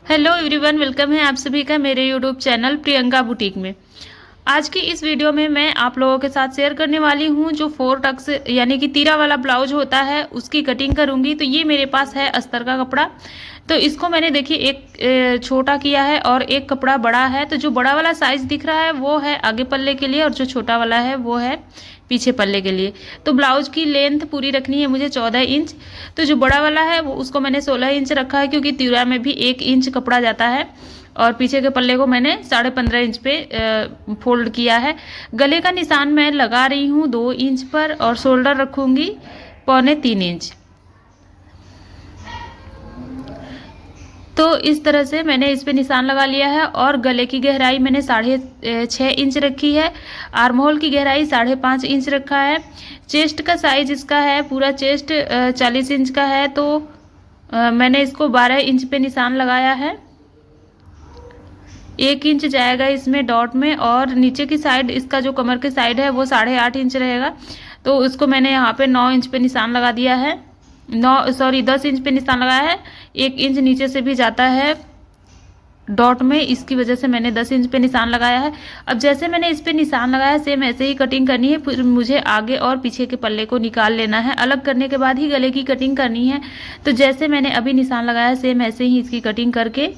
Hello everyone, welcome है आप सभी का मेरे यूट्यूब चैनल प्रियंका बुटीक में। आज की इस वीडियो में मैं आप लोगों के साथ शेयर करने वाली हूं जो 4 टक्स यानी कि तीरा वाला ब्लाउज होता है उसकी कटिंग करूंगी। तो ये मेरे पास है अस्तर का कपड़ा। तो इसको मैंने देखिए एक छोटा किया है और एक कपड़ा बड़ा है। तो जो बड़ा वाला साइज दिख रहा है वो है आगे पल्ले के लिए और जो छोटा वाला है वो है पीछे पल्ले के लिए। तो ब्लाउज की लेंथ पूरी रखनी है मुझे 14 इंच। तो जो बड़ा वाला है वो उसको मैंने 16 इंच रखा है क्योंकि तीरा में भी 1 इंच कपड़ा जाता है और पीछे के पल्ले को मैंने 15.5 इंच पे फोल्ड किया है। गले का निशान मैं लगा रही हूँ 2 इंच पर और शोल्डर रखूँगी 3.25 इंच। तो इस तरह से मैंने इस पे निशान लगा लिया है और गले की गहराई मैंने 6.5 इंच रखी है। आर्म होल की गहराई 5.5 इंच रखा है। चेस्ट का साइज इसका है, पूरा चेस्ट 40 इंच का है। तो मैंने इसको 12 इंच पे निशान लगाया है। 1 इंच जाएगा इसमें डॉट में और नीचे की साइड इसका जो कमर की साइड है वो 8.5 इंच रहेगा। तो इसको मैंने यहाँ पे 9 इंच पे निशान लगा दिया है। 10 इंच पे निशान लगाया है। 1 इंच नीचे से भी जाता है डॉट में, इसकी वजह से मैंने 10 इंच पे निशान लगाया है। अब जैसे मैंने इस पे निशान लगाया सेम ऐसे ही कटिंग करनी है। फिर मुझे आगे और पीछे के पल्ले को निकाल लेना है। अलग करने के बाद ही गले की कटिंग करनी है। तो जैसे मैंने अभी निशान लगाया सेम ऐसे ही इसकी कटिंग करके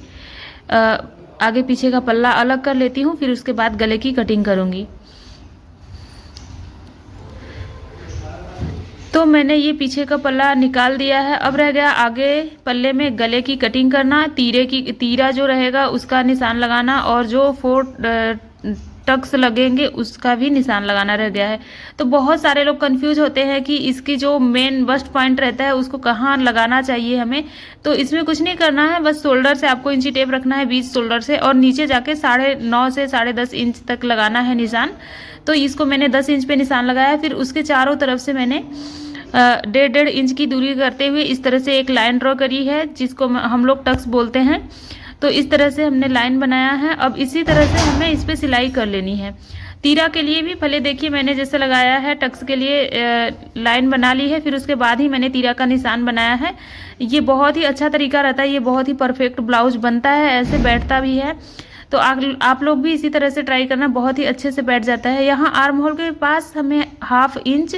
आगे पीछे का पल्ला अलग कर लेती हूँ। फिर उसके बाद गले की कटिंग करूँगी। तो मैंने ये पीछे का पल्ला निकाल दिया है। अब रह गया आगे पल्ले में गले की कटिंग करना, तीरा जो रहेगा उसका निशान लगाना और जो 4 टक्स लगेंगे उसका भी निशान लगाना रह गया है। तो बहुत सारे लोग कंफ्यूज होते हैं कि इसकी जो मेन बस्ट पॉइंट रहता है उसको कहाँ लगाना चाहिए हमें। तो इसमें कुछ नहीं करना है, बस शोल्डर से आपको इंची टेप रखना है बीच शोल्डर से और नीचे जाके 9.5 से 10.5 इंच तक लगाना है निशान। तो इसको मैंने 10 इंच पे निशान लगाया। फिर उसके चारों तरफ से मैंने 1.5 इंच की दूरी करते हुए इस तरह से एक लाइन ड्रॉ करी है जिसको हम लोग टक्स बोलते हैं। तो इस तरह से हमने लाइन बनाया है। अब इसी तरह से हमें इस पे सिलाई कर लेनी है। तीरा के लिए भी पहले देखिए मैंने जैसे लगाया है टक्स के लिए लाइन बना ली है। फिर उसके बाद ही मैंने तीरा का निशान बनाया है। ये बहुत ही अच्छा तरीका रहता है, ये बहुत ही परफेक्ट ब्लाउज बनता है, ऐसे बैठता भी है। तो आप लोग भी इसी तरह से ट्राई करना, बहुत ही अच्छे से बैठ जाता है। यहाँ आर्म होल के पास हमें 1/2 इंच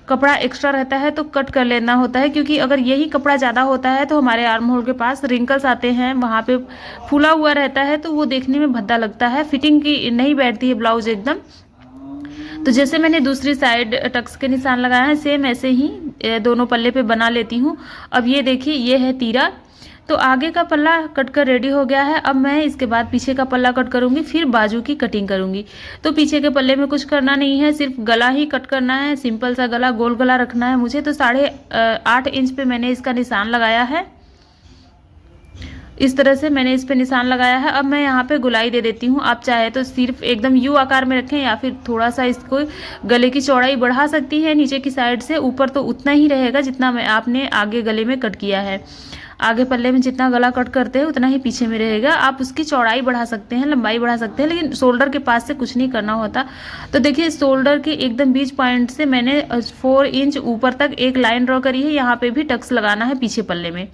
कपड़ा एक्स्ट्रा रहता है तो कट कर लेना होता है, क्योंकि अगर यही कपड़ा ज़्यादा होता है तो हमारे आर्म होल के पास रिंकल्स आते हैं, वहाँ पे फूला हुआ रहता है तो वो देखने में भद्दा लगता है, फिटिंग की नहीं बैठती है ब्लाउज एकदम। तो जैसे मैंने दूसरी साइड टक्स के निशान लगाया है सेम ऐसे ही दोनों पल्ले पे बना लेती हूँ। अब ये देखिए ये है तीरा। तो आगे का पल्ला कट कर रेडी हो गया है। अब मैं इसके बाद पीछे का पल्ला कट करूंगी, फिर बाजू की कटिंग करूंगी। तो पीछे के पल्ले में कुछ करना नहीं है, सिर्फ गला ही कट करना है। सिंपल सा गला, गोल गला रखना है मुझे। तो 8.5 इंच पे मैंने इसका निशान लगाया है। इस तरह से मैंने इस पे निशान लगाया है। अब मैं यहाँ पे गुलाई दे देती हूँ। आप चाहे तो सिर्फ एकदम यू आकार में रखें या फिर थोड़ा सा इसको गले की चौड़ाई बढ़ा सकती है नीचे की साइड से। ऊपर तो उतना ही रहेगा जितना आपने आगे गले में कट किया है। आगे पल्ले में जितना गला कट करते हैं उतना ही पीछे में रहेगा। आप उसकी चौड़ाई बढ़ा सकते हैं, लंबाई बढ़ा सकते हैं, लेकिन शोल्डर के पास से कुछ नहीं करना होता। तो देखिए शोल्डर के एकदम बीच पॉइंट से मैंने 4 इंच ऊपर तक एक लाइन ड्रॉ करी है। यहाँ पे भी टक्स लगाना है पीछे पल्ले में।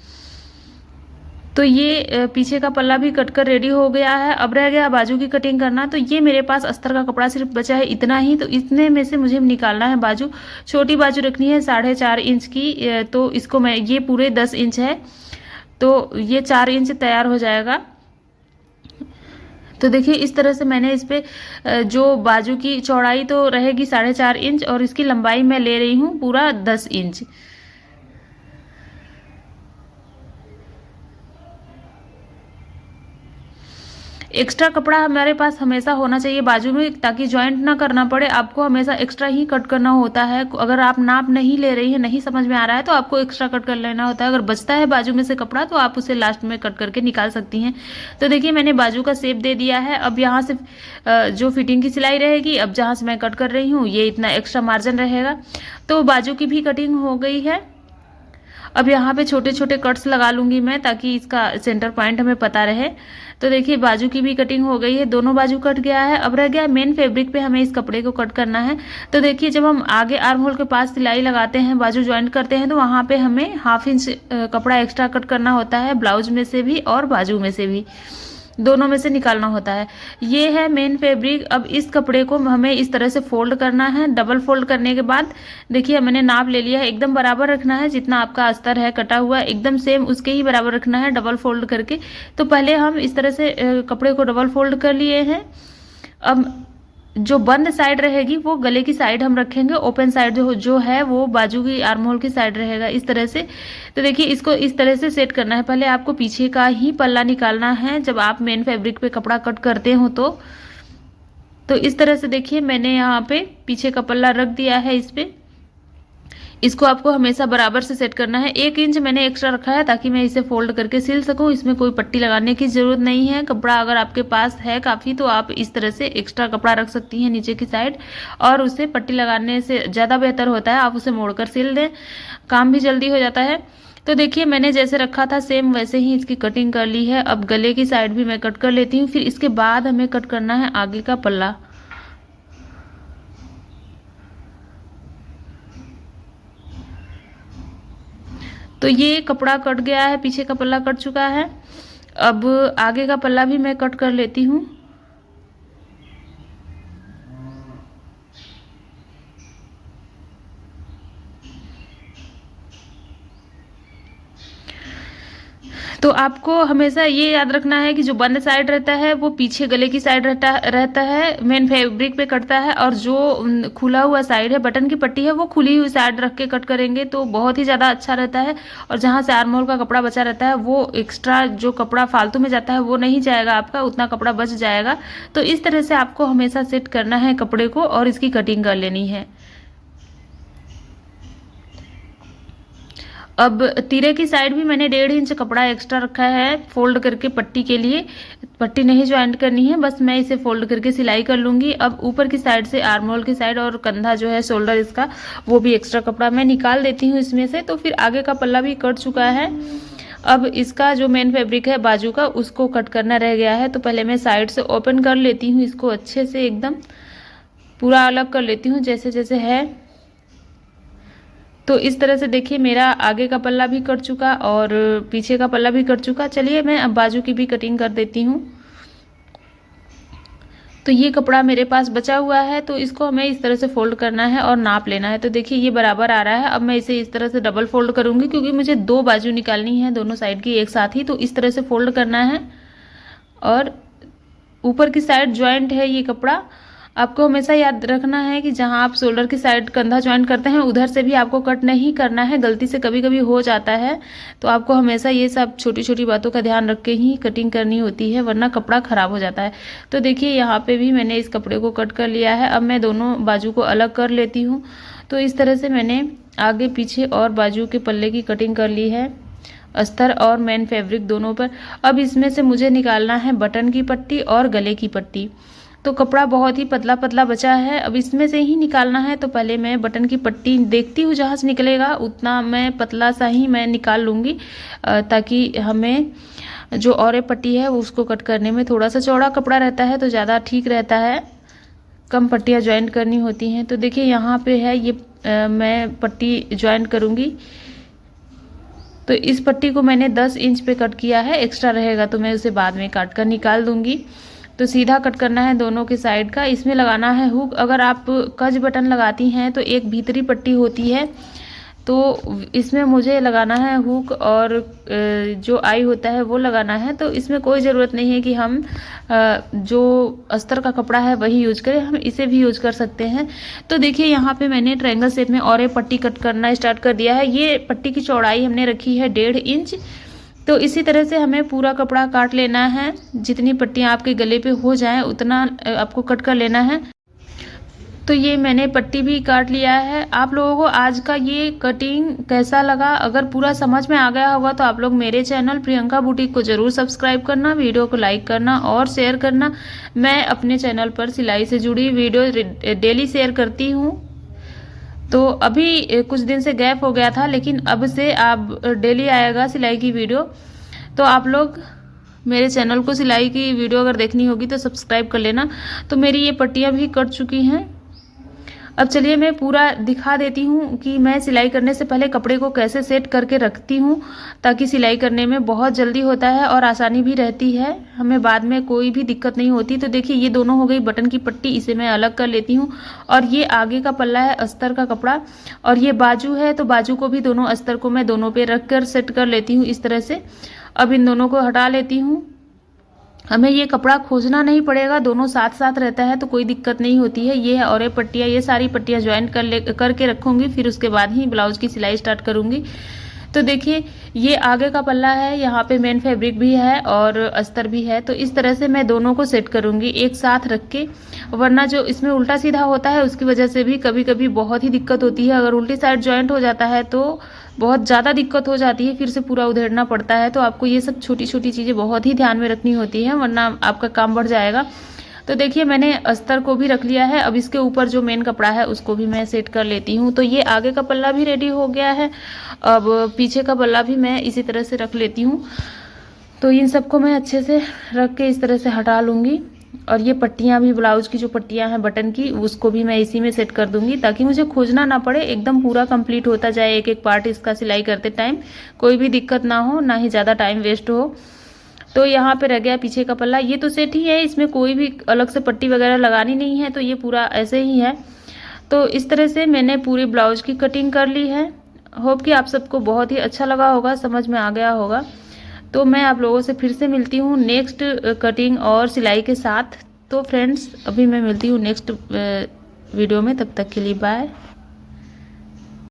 तो ये पीछे का पल्ला भी कट कर रेडी हो गया है। अब रह गया बाजू की कटिंग करना। तो ये मेरे पास अस्तर का कपड़ा सिर्फ बचा है इतना ही। तो इतने में से मुझे निकालना है बाजू। छोटी बाजू रखनी है 4.5 इंच की। तो इसको मैं, ये पूरे 10 इंच है तो ये 4 इंच तैयार हो जाएगा। तो देखिए इस तरह से मैंने इस पे जो बाजू की चौड़ाई तो रहेगी 4.5 इंच और इसकी लंबाई मैं ले रही हूँ पूरा 10 इंच। एक्स्ट्रा कपड़ा हमारे पास हमेशा होना चाहिए बाजू में, ताकि जॉइंट ना करना पड़े। आपको हमेशा एक्स्ट्रा ही कट करना होता है। अगर आप नाप नहीं ले रही है, नहीं समझ में आ रहा है, तो आपको एक्स्ट्रा कट कर लेना होता है। अगर बचता है बाजू में से कपड़ा तो आप उसे लास्ट में कट करके निकाल सकती हैं। तो देखिए मैंने बाजू का शेप दे दिया है। अब यहाँ से जो फिटिंग की सिलाई रहेगी, अब जहाँ से मैं कट कर रही हूँ ये इतना एक्स्ट्रा मार्जिन रहेगा। तो बाजू की भी कटिंग हो गई है। अब यहाँ पे छोटे छोटे कट्स लगा लूँगी मैं, ताकि इसका सेंटर पॉइंट हमें पता रहे। तो देखिए बाजू की भी कटिंग हो गई है, दोनों बाजू कट गया है। अब रह गया मेन फैब्रिक पे हमें इस कपड़े को कट करना है। तो देखिए जब हम आगे आर्म होल के पास सिलाई लगाते हैं, बाजू ज्वाइंट करते हैं, तो वहाँ पे हमें 1/2 इंच कपड़ा एक्स्ट्रा कट करना होता है, ब्लाउज में से भी और बाजू में से भी, दोनों में से निकालना होता है। ये है मेन फैब्रिक। अब इस कपड़े को हमें इस तरह से फोल्ड करना है। डबल फोल्ड करने के बाद देखिए मैंने नाप ले लिया है, एकदम बराबर रखना है, जितना आपका अस्तर है कटा हुआ एकदम सेम उसके ही बराबर रखना है डबल फोल्ड करके। तो पहले हम इस तरह से कपड़े को डबल फोल्ड कर लिए हैं। अब जो बंद साइड रहेगी वो गले की साइड हम रखेंगे, ओपन साइड जो है वो बाजू की आर्म होल की साइड रहेगा, इस तरह से। तो देखिए इसको इस तरह से सेट करना है। पहले आपको पीछे का ही पल्ला निकालना है जब आप मेन फैब्रिक पे कपड़ा कट करते हो। तो इस तरह से देखिए मैंने यहाँ पे पीछे का पल्ला रख दिया है इस पे। इसको आपको हमेशा बराबर से सेट करना है। 1 इंच मैंने एक्स्ट्रा रखा है ताकि मैं इसे फोल्ड करके सिल सकूं। इसमें कोई पट्टी लगाने की जरूरत नहीं है। कपड़ा अगर आपके पास है काफ़ी तो आप इस तरह से एक्स्ट्रा कपड़ा रख सकती हैं नीचे की साइड, और उसे पट्टी लगाने से ज़्यादा बेहतर होता है। आप उसे मोड़कर सिल दें, काम भी जल्दी हो जाता है। तो देखिए मैंने जैसे रखा था सेम वैसे ही इसकी कटिंग कर ली है। अब गले की साइड भी मैं कट कर लेती हूँ। फिर इसके बाद हमें कट करना है आगे का पल्ला। तो ये कपड़ा कट गया है, पीछे का पल्ला कट चुका है। अब आगे का पल्ला भी मैं कट कर लेती हूँ। तो आपको हमेशा ये याद रखना है कि जो बंद साइड रहता है वो पीछे गले की साइड रहता है, मेन फैब्रिक पे कटता है, और जो खुला हुआ साइड है, बटन की पट्टी है, वो खुली हुई साइड रख के कट करेंगे तो बहुत ही ज़्यादा अच्छा रहता है। और जहाँ से आर्म होल का कपड़ा बचा रहता है वो एक्स्ट्रा जो कपड़ा फालतू में जाता है वो नहीं जाएगा, आपका उतना कपड़ा बच जाएगा। तो इस तरह से आपको हमेशा सेट करना है कपड़े को और इसकी कटिंग कर लेनी है। अब तीरे की साइड भी मैंने 1.5 इंच कपड़ा एक्स्ट्रा रखा है फोल्ड करके पट्टी के लिए। पट्टी नहीं ज्वाइंट करनी है, बस मैं इसे फोल्ड करके सिलाई कर लूँगी। अब ऊपर की साइड से आर्म होल की साइड और कंधा जो है शोल्डर इसका, वो भी एक्स्ट्रा कपड़ा मैं निकाल देती हूँ इसमें से। तो फिर आगे का पल्ला भी कट चुका है। अब इसका जो मेन फैब्रिक है बाजू का, उसको कट करना रह गया है। तो पहले मैं साइड से ओपन कर लेती हूँ, इसको अच्छे से एकदम पूरा अलग कर लेती हूँ जैसे जैसे है। तो इस तरह से देखिए मेरा आगे का पल्ला भी कट चुका और पीछे का पल्ला भी कट चुका। चलिए मैं अब बाजू की भी कटिंग कर देती हूँ। तो ये कपड़ा मेरे पास बचा हुआ है, तो इसको हमें इस तरह से फोल्ड करना है और नाप लेना है। तो देखिए ये बराबर आ रहा है। अब मैं इसे इस तरह से डबल फोल्ड करूँगी क्योंकि मुझे 2 बाजू निकालनी है दोनों साइड की एक साथ ही। तो इस तरह से फोल्ड करना है और ऊपर की साइड ज्वाइंट है ये कपड़ा। आपको हमेशा याद रखना है कि जहां आप शोल्डर की साइड कंधा ज्वाइंट करते हैं उधर से भी आपको कट नहीं करना है, गलती से कभी कभी हो जाता है। तो आपको हमेशा ये सब छोटी छोटी बातों का ध्यान रख के ही कटिंग करनी होती है, वरना कपड़ा खराब हो जाता है। तो देखिए यहाँ पे भी मैंने इस कपड़े को कट कर लिया है। अब मैं दोनों बाजू को अलग कर लेती हूँ। तो इस तरह से मैंने आगे पीछे और बाजू के पल्ले की कटिंग कर ली है, अस्तर और मेन फैब्रिक दोनों पर। अब इसमें से मुझे निकालना है बटन की पट्टी और गले की पट्टी। तो कपड़ा बहुत ही पतला पतला बचा है, अब इसमें से ही निकालना है। तो पहले मैं बटन की पट्टी देखती हूँ जहाँ से निकलेगा उतना मैं पतला सा ही मैं निकाल लूँगी, ताकि हमें जो और पट्टी है उसको कट करने में थोड़ा सा चौड़ा कपड़ा रहता है तो ज़्यादा ठीक रहता है, कम पट्टियाँ ज्वाइंट करनी होती हैं। तो देखिए यहाँ पे है ये मैं पट्टी ज्वाइंट करूँगी। तो इस पट्टी को मैंने 10 इंच पे कट किया है, एक्स्ट्रा रहेगा तो मैं उसे बाद में काट कर निकाल दूँगी। तो सीधा कट करना है दोनों के साइड का। इसमें लगाना है हुक। अगर आप कज बटन लगाती हैं तो एक भीतरी पट्टी होती है, तो इसमें मुझे लगाना है हुक और जो आई होता है वो लगाना है। तो इसमें कोई ज़रूरत नहीं है कि हम जो अस्तर का कपड़ा है वही यूज करें, हम इसे भी यूज कर सकते हैं। तो देखिए यहाँ पे मैंने ट्रायंगल शेप में और एक पट्टी कट करना स्टार्ट कर दिया है। ये पट्टी की चौड़ाई हमने रखी है 1.5 इंच। तो इसी तरह से हमें पूरा कपड़ा काट लेना है, जितनी पट्टियाँ आपके गले पे हो जाएं उतना आपको कट कर लेना है। तो ये मैंने पट्टी भी काट लिया है। आप लोगों को आज का ये कटिंग कैसा लगा? अगर पूरा समझ में आ गया होगा तो आप लोग मेरे चैनल प्रियंका बुटीक को ज़रूर सब्सक्राइब करना, वीडियो को लाइक करना और शेयर करना। मैं अपने चैनल पर सिलाई से जुड़ी वीडियो डेली शेयर करती हूँ। तो अभी कुछ दिन से गैप हो गया था, लेकिन अब से आप डेली आएगा सिलाई की वीडियो। तो आप लोग मेरे चैनल को सिलाई की वीडियो अगर देखनी होगी तो सब्सक्राइब कर लेना। तो मेरी ये पट्टियाँ भी कट चुकी हैं। अब चलिए मैं पूरा दिखा देती हूँ कि मैं सिलाई करने से पहले कपड़े को कैसे सेट करके रखती हूँ, ताकि सिलाई करने में बहुत जल्दी होता है और आसानी भी रहती है, हमें बाद में कोई भी दिक्कत नहीं होती। तो देखिए ये दोनों हो गई बटन की पट्टी, इसे मैं अलग कर लेती हूँ। और ये आगे का पल्ला है अस्तर का कपड़ा, और ये बाजू है, तो बाजू को भी दोनों अस्तर को मैं दोनों पे रख कर सेट कर लेती हूँ इस तरह से। अब इन दोनों को हटा लेती हूँ। हमें ये कपड़ा खोजना नहीं पड़ेगा, दोनों साथ साथ रहता है तो कोई दिक्कत नहीं होती है। ये है और ये पट्टियाँ, ये सारी पट्टियाँ ज्वाइन करके रखूँगी, फिर उसके बाद ही ब्लाउज की सिलाई स्टार्ट करूँगी। तो देखिए ये आगे का पल्ला है, यहाँ पे मेन फैब्रिक भी है और अस्तर भी है। तो इस तरह से मैं दोनों को सेट करूँगी एक साथ रख के, वरना जो इसमें उल्टा सीधा होता है उसकी वजह से भी कभी कभी बहुत ही दिक्कत होती है। अगर उल्टी साइड जॉइंट हो जाता है तो बहुत ज़्यादा दिक्कत हो जाती है, फिर से पूरा उधेड़ना पड़ता है। तो आपको ये सब छोटी छोटी चीज़ें बहुत ही ध्यान में रखनी होती है, वरना आपका काम बढ़ जाएगा। तो देखिए मैंने अस्तर को भी रख लिया है। अब इसके ऊपर जो मेन कपड़ा है उसको भी मैं सेट कर लेती हूँ। तो ये आगे का पल्ला भी रेडी हो गया है। अब पीछे का पल्ला भी मैं इसी तरह से रख लेती हूँ। तो इन सबको मैं अच्छे से रख के इस तरह से हटा लूँगी। और ये पट्टियाँ भी, ब्लाउज की जो पट्टियाँ हैं बटन की, उसको भी मैं इसी में सेट कर दूँगी, ताकि मुझे खोजना ना पड़े, एकदम पूरा कंप्लीट होता जाए एक एक पार्ट इसका सिलाई करते टाइम, कोई भी दिक्कत ना हो, ना ही ज़्यादा टाइम वेस्ट हो। तो यहाँ पे रह गया पीछे का पल्ला, ये तो सेट ही है, इसमें कोई भी अलग से पट्टी वगैरह लगानी नहीं है, तो ये पूरा ऐसे ही है। तो इस तरह से मैंने पूरी ब्लाउज की कटिंग कर ली है। होप कि आप सबको बहुत ही अच्छा लगा होगा, समझ में आ गया होगा। तो मैं आप लोगों से फिर से मिलती हूँ नेक्स्ट कटिंग और सिलाई के साथ। तो फ्रेंड्स अभी मैं मिलती हूँ नेक्स्ट वीडियो में, तब तक के लिए बाय।